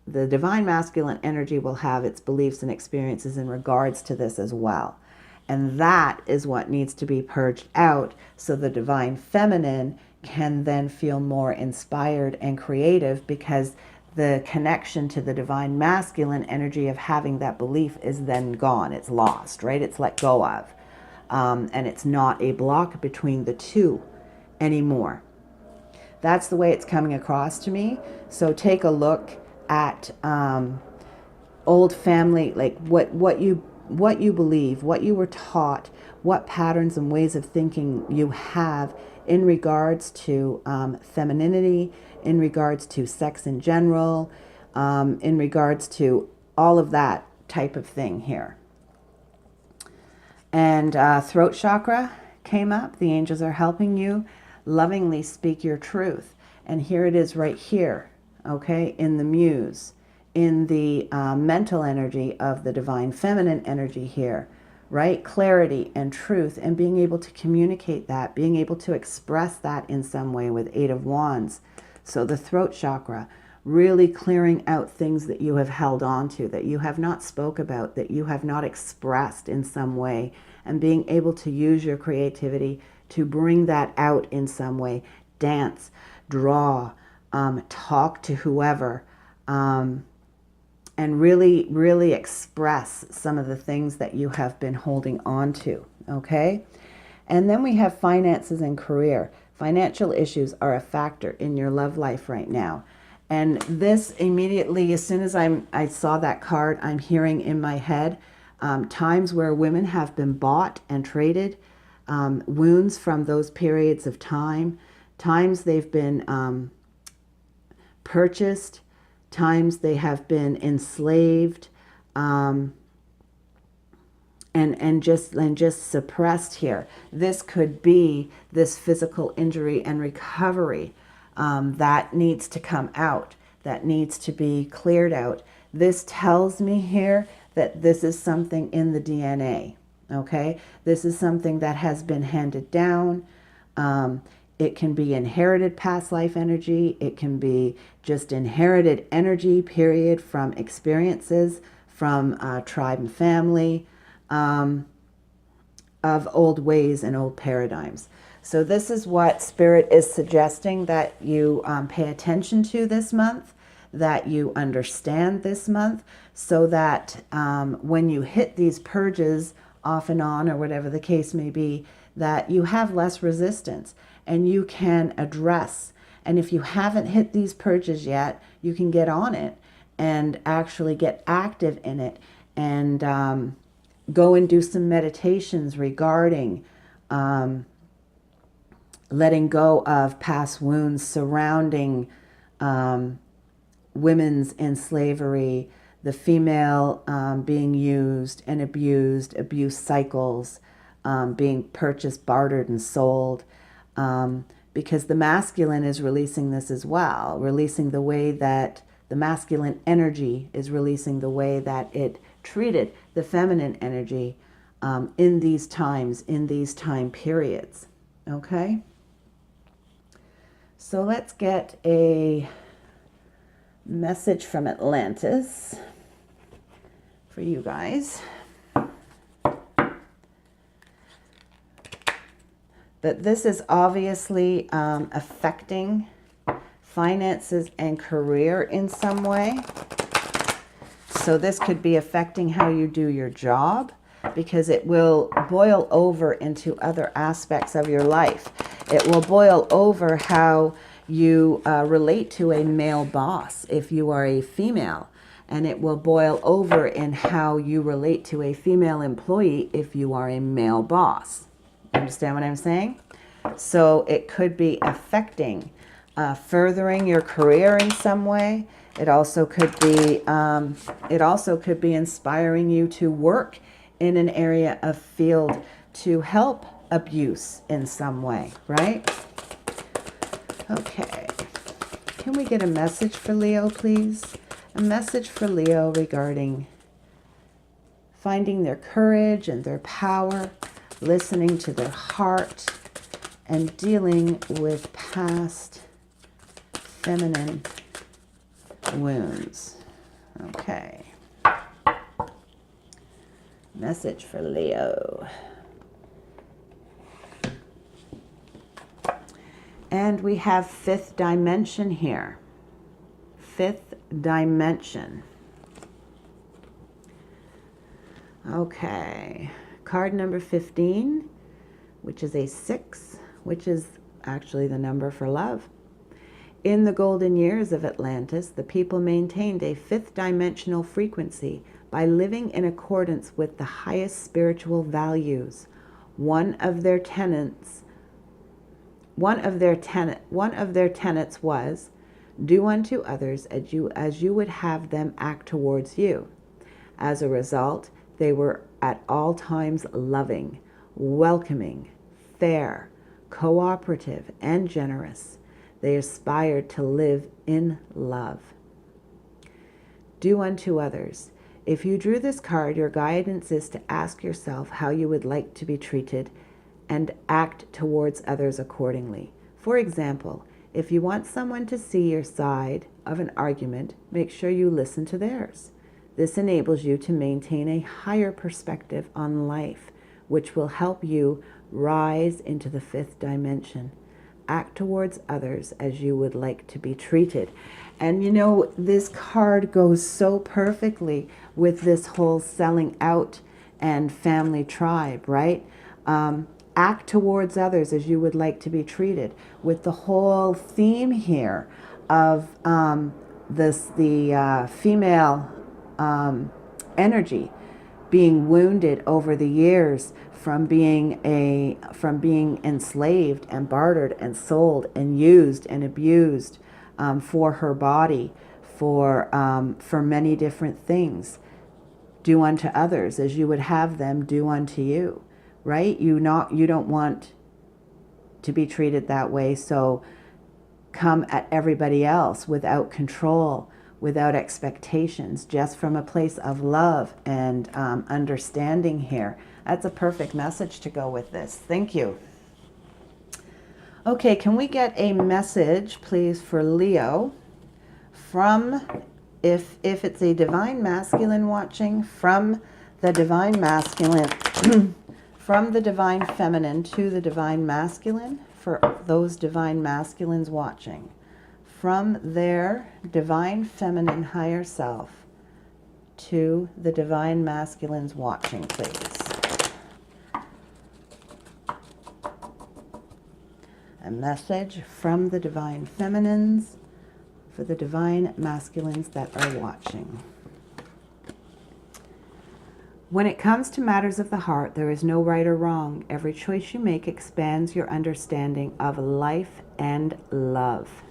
The divine masculine energy will have its beliefs and experiences in regards to this as well. And that is what needs to be purged out so the divine feminine can then feel more inspired and creative, because the connection to the divine masculine energy of having that belief is then gone. It's lost, right? It's let go of. And it's not a block between the two anymore. That's the way it's coming across to me. So take a look at old family, like what you believe, what you were taught, what patterns and ways of thinking you have in regards to femininity, in regards to sex in general, in regards to all of that type of thing here. And throat chakra came up. The angels are helping you lovingly speak your truth. And here it is right here, okay, in the muse, in the mental energy of the divine feminine energy here, right? Clarity and truth, and being able to communicate that, being able to express that in some way with Eight of Wands. So the throat chakra, really clearing out things that you have held on to, that you have not spoke about, that you have not expressed in some way, and being able to use your creativity to bring that out in some way. Dance, draw, talk to whoever, and really, really express some of the things that you have been holding on to, okay? And then we have finances and career. Financial issues are a factor in your love life right now. And this immediately, as soon as I saw that card, I'm hearing in my head times where women have been bought and traded, wounds from those periods of time, times they've been purchased, times they have been enslaved, and just suppressed here. This could be this physical injury and recovery that needs to come out, that needs to be cleared out. This tells me here that this is something in the DNA, okay? This is something that has been handed down. It can be inherited past life energy. It can be just inherited energy, period, from experiences, from tribe and family, of old ways and old paradigms. So this is what Spirit is suggesting that you pay attention to this month, that you understand this month, so that when you hit these purges off and on, or whatever the case may be, that you have less resistance and you can address. And if you haven't hit these purges yet, you can get on it and actually get active in it, and go and do some meditations regarding letting go of past wounds surrounding women's in slavery, the female being used and abused, abuse cycles, being purchased, bartered, and sold. Because the masculine is releasing this as well, releasing the way that the masculine energy is releasing the way that it treated the feminine energy in these times, in these time periods. Okay? So let's get a message from Atlantis for you guys. But this is obviously affecting finances and career in some way. So this could be affecting how you do your job, because it will boil over into other aspects of your life. It will boil over how you relate to a male boss if you are a female. And it will boil over in how you relate to a female employee if you are a male boss. Understand what I'm saying? So it could be affecting, furthering your career in some way. It also could be inspiring you to work in an area of field to help abuse in some way, right? Okay. Can we get a message for Leo, please? A message for Leo regarding finding their courage and their power, listening to their heart, and dealing with past feminine wounds. Okay. Message for Leo. And we have fifth dimension here. Fifth dimension. Okay. Card number 15, which is a 6, which is actually the number for love. In the golden years of Atlantis, the people maintained a fifth dimensional frequency by living in accordance with the highest spiritual values. One of their tenets was, do unto others as you would have them act towards you. As a result, they were at all times loving, welcoming, fair, cooperative, and generous. They aspired to live in love. Do unto others. If you drew this card, your guidance is to ask yourself how you would like to be treated and act towards others accordingly. For example, if you want someone to see your side of an argument, make sure you listen to theirs. This enables you to maintain a higher perspective on life, which will help you rise into the fifth dimension. Act towards others as you would like to be treated. And you know, this card goes so perfectly with this whole selling out and family tribe, right? Act towards others as you would like to be treated, with the whole theme here of the female energy being wounded over the years from being enslaved and bartered and sold and used and abused for her body, for many different things. Do unto others as you would have them do unto you, right? You don't want to be treated that way, so come at everybody else without control, without expectations, just from a place of love and understanding here. That's a perfect message to go with this. Thank you. Okay, can we get a message, please, for Leo from, if it's a divine masculine watching, from the divine masculine, from the divine feminine to the divine masculine, for those divine masculines watching, from their divine feminine higher self to the divine masculines watching, please. A message from the divine feminines for the divine masculines that are watching. When it comes to matters of the heart, there is no right or wrong. Every choice you make expands your understanding of life and love.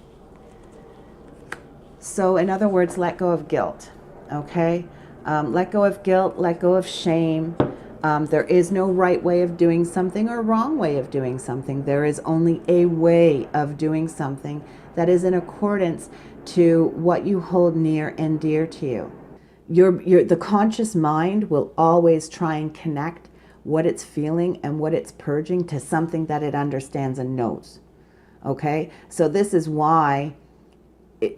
So in other words, let go of guilt, okay? Let go of guilt, let go of shame. There is no right way of doing something or wrong way of doing something. There is only a way of doing something that is in accordance to what you hold near and dear to you. The conscious mind will always try and connect what it's feeling and what it's purging to something that it understands and knows. Okay? So this is why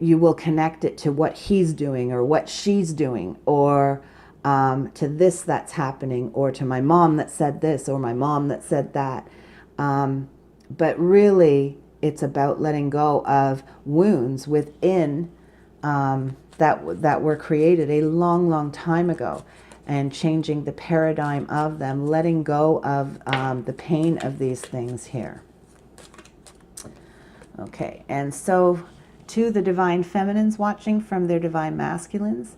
you will connect it to what he's doing or what she's doing, or to this that's happening, or to my mom that said this, or my mom that said that. But really, it's about letting go of wounds within that were created a long, long time ago, and changing the paradigm of them, letting go of the pain of these things here. Okay, and so to the divine feminines watching from their divine masculines,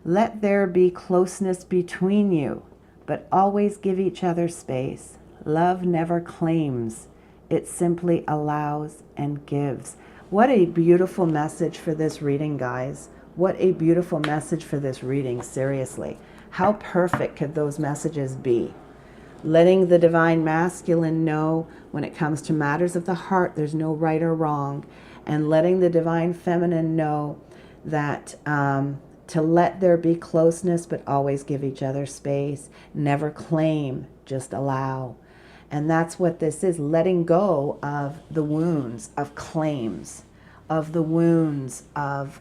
let there be closeness between you, but always give each other space. Love never claims. It simply allows and gives. What a beautiful message for this reading, guys. What a beautiful message for this reading, seriously. How perfect could those messages be? Letting the divine masculine know when it comes to matters of the heart, there's no right or wrong. And letting the divine feminine know that to let there be closeness, but always give each other space. Never claim, just allow. And that's what this is, letting go of the wounds of claims, of the wounds of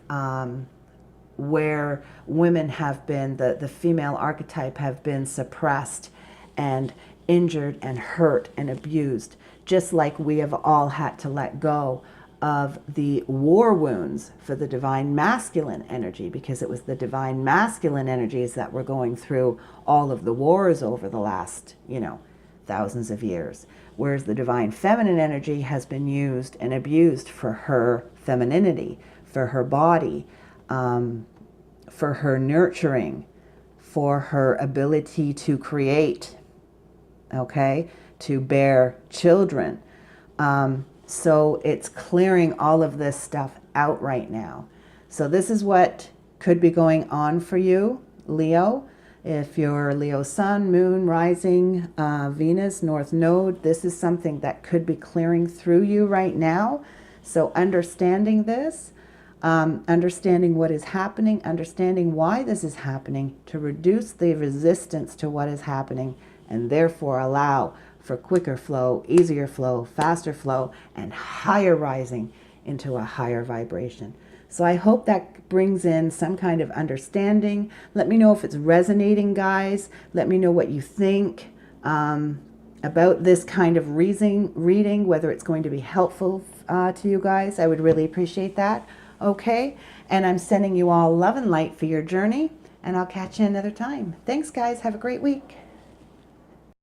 where women have been, the female archetype have been suppressed and injured and hurt and abused, just like we have all had to let go of the war wounds for the divine masculine energy, because it was the divine masculine energies that were going through all of the wars over the last, thousands of years. Whereas the divine feminine energy has been used and abused for her femininity, for her body, for her nurturing, for her ability to create, okay, to bear children. So it's clearing all of this stuff out right now. So this is what could be going on for you, Leo. If you're Leo sun, moon, rising, Venus, north node, this is something that could be clearing through you right now. So understanding this, understanding what is happening, understanding why this is happening, to reduce the resistance to what is happening, and therefore allow for quicker flow, easier flow, faster flow, and higher rising into a higher vibration. So I hope that brings in some kind of understanding. Let me know if it's resonating, guys. Let me know what you think about this kind of reading, whether it's going to be helpful to you guys. I would really appreciate that. Okay, and I'm sending you all love and light for your journey, and I'll catch you another time. Thanks, guys. Have a great week.